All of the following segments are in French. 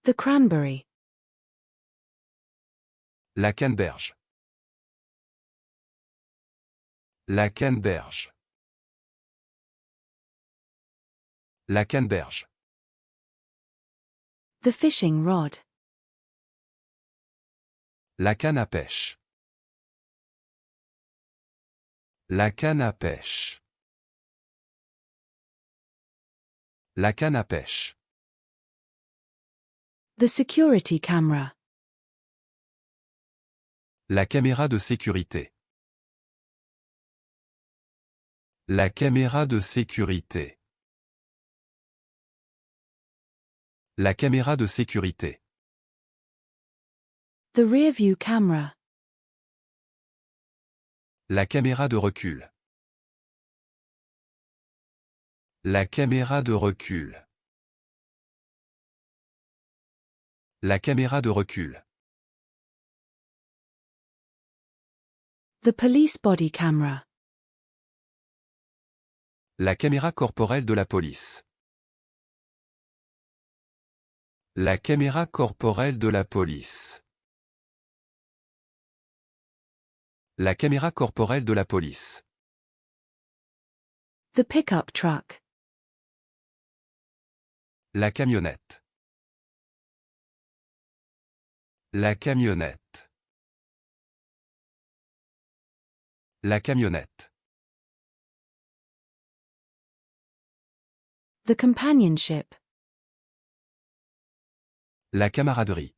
The cranberry. La canneberge. La canneberge. La canneberge. The fishing rod. La canne à pêche. La canne à pêche. La canne à pêche. The security camera. La caméra de sécurité. La caméra de sécurité. La caméra de sécurité. The rear view camera. La caméra de recul. La caméra de recul. La caméra de recul. The police body camera. La caméra corporelle de la police. La caméra corporelle de la police. La caméra corporelle de la police. The pickup truck. La camionnette. La camionnette. La camionnette. The companionship. La camaraderie.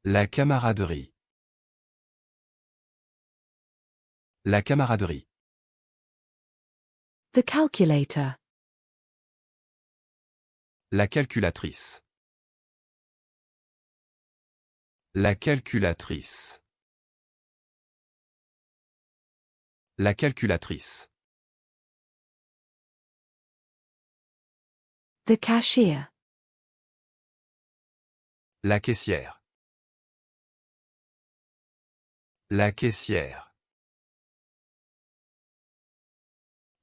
La camaraderie. La camaraderie. The calculator. La calculatrice. La calculatrice. La calculatrice. The cashier. La caissière. La caissière.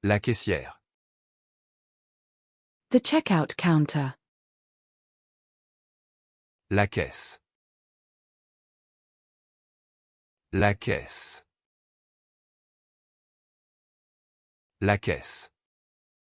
La caissière. The checkout counter. La caisse. La caisse. La caisse.